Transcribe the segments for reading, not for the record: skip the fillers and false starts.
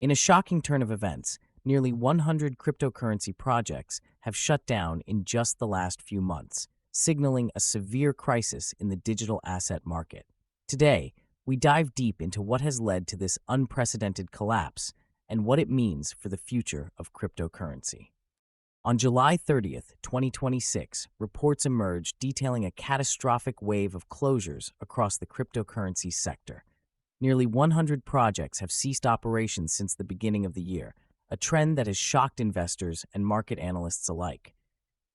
In a shocking turn of events, nearly 100 cryptocurrency projects have shut down in just the last few months, signaling a severe crisis in the digital asset market. Today, we dive deep into what has led to this unprecedented collapse and what it means for the future of cryptocurrency. On July 30th, 2026, reports emerged detailing a catastrophic wave of closures across the cryptocurrency sector. Nearly 100 projects have ceased operations since the beginning of the year, a trend that has shocked investors and market analysts alike.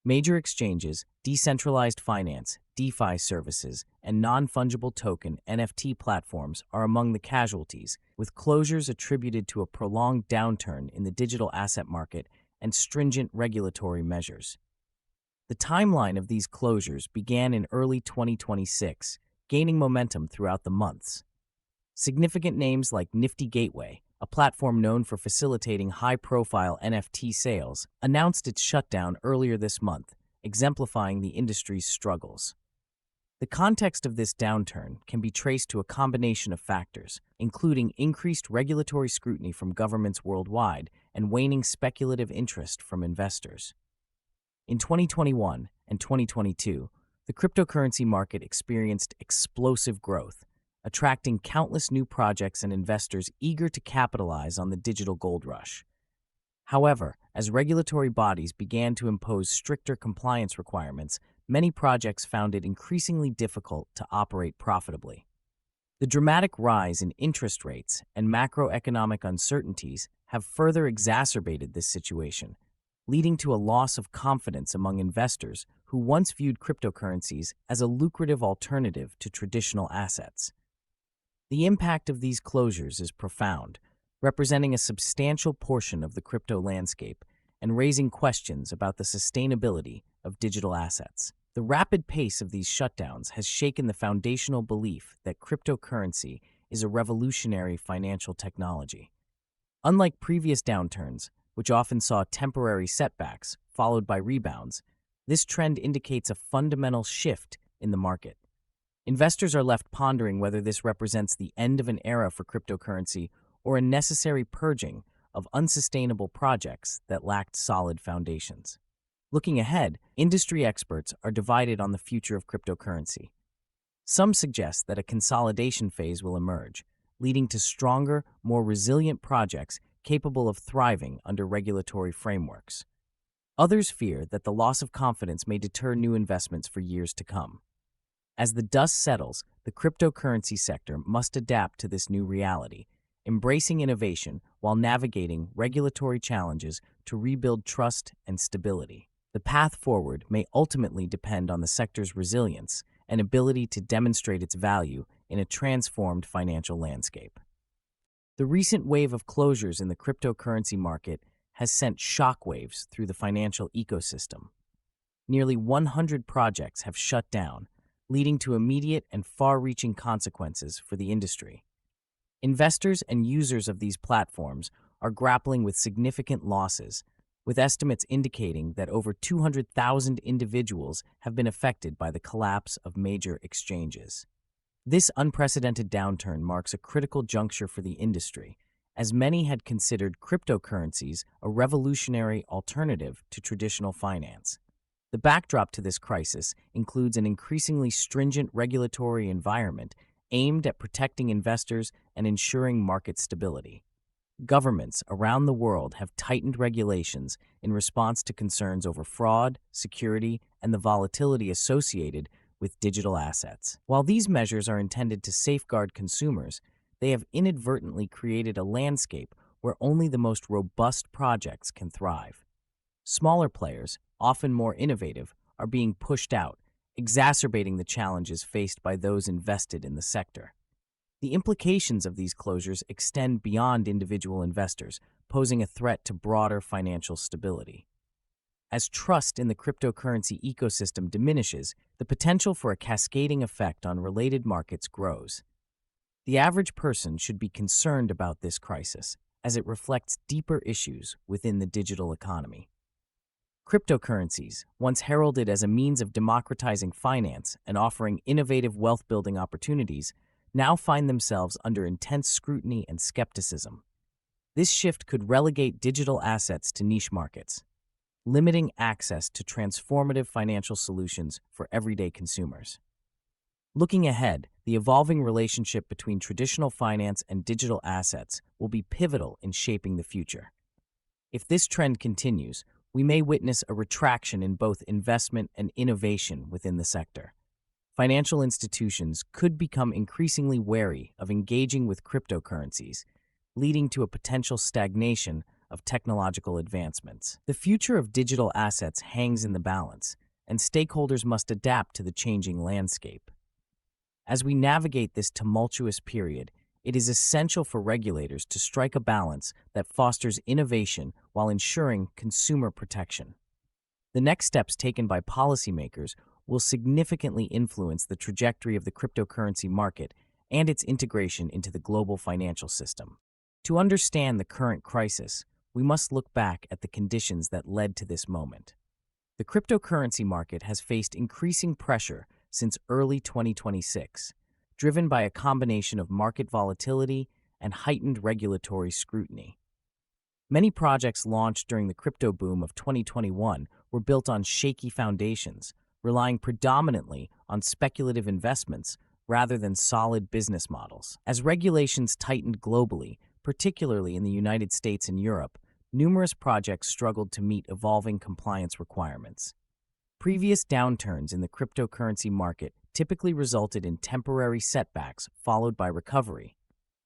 Major exchanges, decentralized finance, DeFi services, and non-fungible token (NFT) platforms are among the casualties, with closures attributed to a prolonged downturn in the digital asset market and stringent regulatory measures. The timeline of these closures began in early 2026, gaining momentum throughout the months. Significant names like Nifty Gateway, a platform known for facilitating high-profile NFT sales, announced its shutdown earlier this month, exemplifying the industry's struggles. The context of this downturn can be traced to a combination of factors, including increased regulatory scrutiny from governments worldwide and waning speculative interest from investors. In 2021 and 2022, the cryptocurrency market experienced explosive growth, attracting countless new projects and investors eager to capitalize on the digital gold rush. However, as regulatory bodies began to impose stricter compliance requirements, many projects found it increasingly difficult to operate profitably. The dramatic rise in interest rates and macroeconomic uncertainties have further exacerbated this situation, leading to a loss of confidence among investors who once viewed cryptocurrencies as a lucrative alternative to traditional assets. The impact of these closures is profound, representing a substantial portion of the crypto landscape and raising questions about the sustainability of digital assets. The rapid pace of these shutdowns has shaken the foundational belief that cryptocurrency is a revolutionary financial technology. Unlike previous downturns, which often saw temporary setbacks followed by rebounds, this trend indicates a fundamental shift in the market. Investors are left pondering whether this represents the end of an era for cryptocurrency or a necessary purging of unsustainable projects that lacked solid foundations. Looking ahead, industry experts are divided on the future of cryptocurrency. Some suggest that a consolidation phase will emerge, leading to stronger, more resilient projects capable of thriving under regulatory frameworks. Others fear that the loss of confidence may deter new investments for years to come. As the dust settles, the cryptocurrency sector must adapt to this new reality, embracing innovation while navigating regulatory challenges to rebuild trust and stability. The path forward may ultimately depend on the sector's resilience and ability to demonstrate its value in a transformed financial landscape. The recent wave of closures in the cryptocurrency market has sent shockwaves through the financial ecosystem. Nearly 100 projects have shut down, leading to immediate and far-reaching consequences for the industry. Investors and users of these platforms are grappling with significant losses, with estimates indicating that over 200,000 individuals have been affected by the collapse of major exchanges. This unprecedented downturn marks a critical juncture for the industry, as many had considered cryptocurrencies a revolutionary alternative to traditional finance. The backdrop to this crisis includes an increasingly stringent regulatory environment aimed at protecting investors and ensuring market stability. Governments around the world have tightened regulations in response to concerns over fraud, security, and the volatility associated with digital assets. While these measures are intended to safeguard consumers, they have inadvertently created a landscape where only the most robust projects can thrive. Smaller players, often more innovative, are being pushed out, exacerbating the challenges faced by those invested in the sector. The implications of these closures extend beyond individual investors, posing a threat to broader financial stability. As trust in the cryptocurrency ecosystem diminishes, the potential for a cascading effect on related markets grows. The average person should be concerned about this crisis, as it reflects deeper issues within the digital economy. Cryptocurrencies, once heralded as a means of democratizing finance and offering innovative wealth-building opportunities, now find themselves under intense scrutiny and skepticism. This shift could relegate digital assets to niche markets, limiting access to transformative financial solutions for everyday consumers. Looking ahead, the evolving relationship between traditional finance and digital assets will be pivotal in shaping the future. If this trend continues, we may witness a retraction in both investment and innovation within the sector. Financial institutions could become increasingly wary of engaging with cryptocurrencies, leading to a potential stagnation of technological advancements. The future of digital assets hangs in the balance, and stakeholders must adapt to the changing landscape. As we navigate this tumultuous period, it is essential for regulators to strike a balance that fosters innovation while ensuring consumer protection. The next steps taken by policymakers will significantly influence the trajectory of the cryptocurrency market and its integration into the global financial system. To understand the current crisis, we must look back at the conditions that led to this moment. The cryptocurrency market has faced increasing pressure since early 2026, driven by a combination of market volatility and heightened regulatory scrutiny. Many projects launched during the crypto boom of 2021 were built on shaky foundations, relying predominantly on speculative investments rather than solid business models. As regulations tightened globally, particularly in the United States and Europe, numerous projects struggled to meet evolving compliance requirements. Previous downturns in the cryptocurrency market typically resulted in temporary setbacks followed by recovery.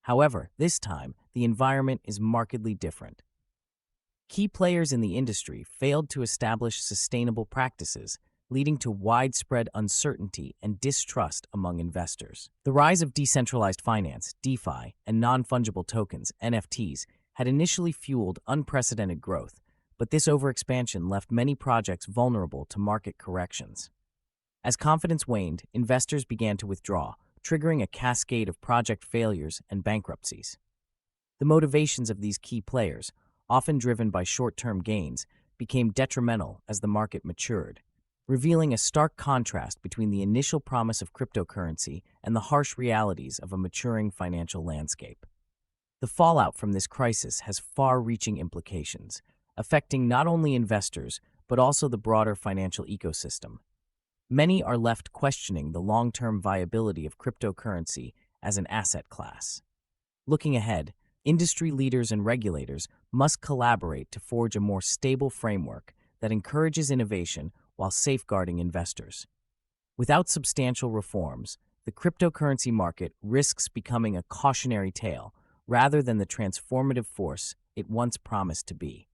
However, this time, the environment is markedly different. Key players in the industry failed to establish sustainable practices, leading to widespread uncertainty and distrust among investors. The rise of decentralized finance, DeFi, and non-fungible tokens, NFTs, had initially fueled unprecedented growth, but this overexpansion left many projects vulnerable to market corrections. As confidence waned, investors began to withdraw, triggering a cascade of project failures and bankruptcies. The motivations of these key players, often driven by short-term gains, became detrimental as the market matured, revealing a stark contrast between the initial promise of cryptocurrency and the harsh realities of a maturing financial landscape. The fallout from this crisis has far-reaching implications, affecting not only investors but also the broader financial ecosystem. Many are left questioning the long-term viability of cryptocurrency as an asset class. Looking ahead, industry leaders and regulators must collaborate to forge a more stable framework that encourages innovation while safeguarding investors. Without substantial reforms, the cryptocurrency market risks becoming a cautionary tale rather than the transformative force it once promised to be.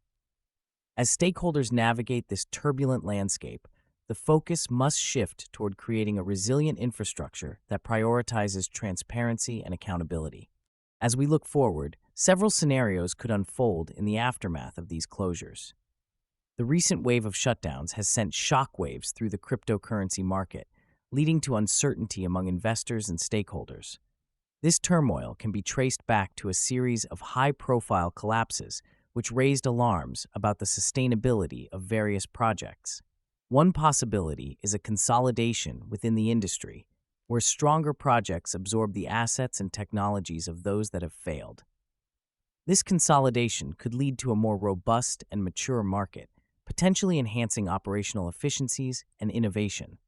As stakeholders navigate this turbulent landscape, the focus must shift toward creating a resilient infrastructure that prioritizes transparency and accountability. As we look forward, several scenarios could unfold in the aftermath of these closures. The recent wave of shutdowns has sent shockwaves through the cryptocurrency market, leading to uncertainty among investors and stakeholders. This turmoil can be traced back to a series of high-profile collapses, which raised alarms about the sustainability of various projects. One possibility is a consolidation within the industry, where stronger projects absorb the assets and technologies of those that have failed. This consolidation could lead to a more robust and mature market, potentially enhancing operational efficiencies and innovation.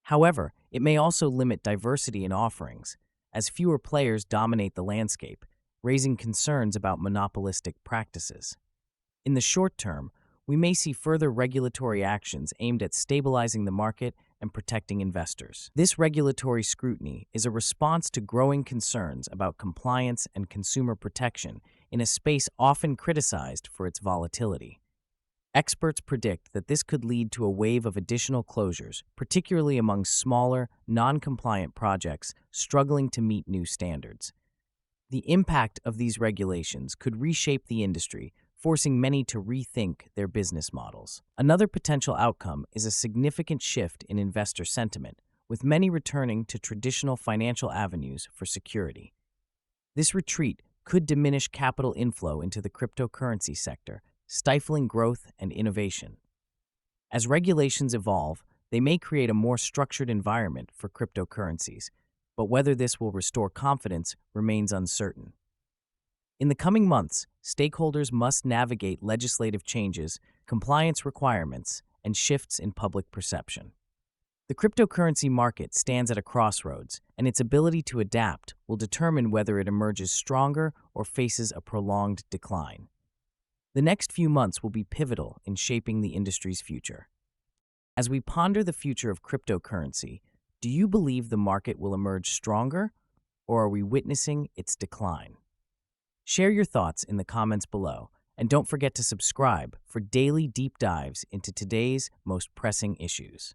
However, it may also limit diversity in offerings, as fewer players dominate the landscape, raising concerns about monopolistic practices. In the short term, we may see further regulatory actions aimed at stabilizing the market and protecting investors. This regulatory scrutiny is a response to growing concerns about compliance and consumer protection in a space often criticized for its volatility. Experts predict that this could lead to a wave of additional closures, particularly among smaller, non-compliant projects struggling to meet new standards. The impact of these regulations could reshape the industry, forcing many to rethink their business models. Another potential outcome is a significant shift in investor sentiment, with many returning to traditional financial avenues for security. This retreat could diminish capital inflow into the cryptocurrency sector, stifling growth and innovation. As regulations evolve, they may create a more structured environment for cryptocurrencies, but whether this will restore confidence remains uncertain. In the coming months, stakeholders must navigate legislative changes, compliance requirements, and shifts in public perception. The cryptocurrency market stands at a crossroads, and its ability to adapt will determine whether it emerges stronger or faces a prolonged decline. The next few months will be pivotal in shaping the industry's future. As we ponder the future of cryptocurrency, do you believe the market will emerge stronger, or are we witnessing its decline? Share your thoughts in the comments below, and don't forget to subscribe for daily deep dives into today's most pressing issues.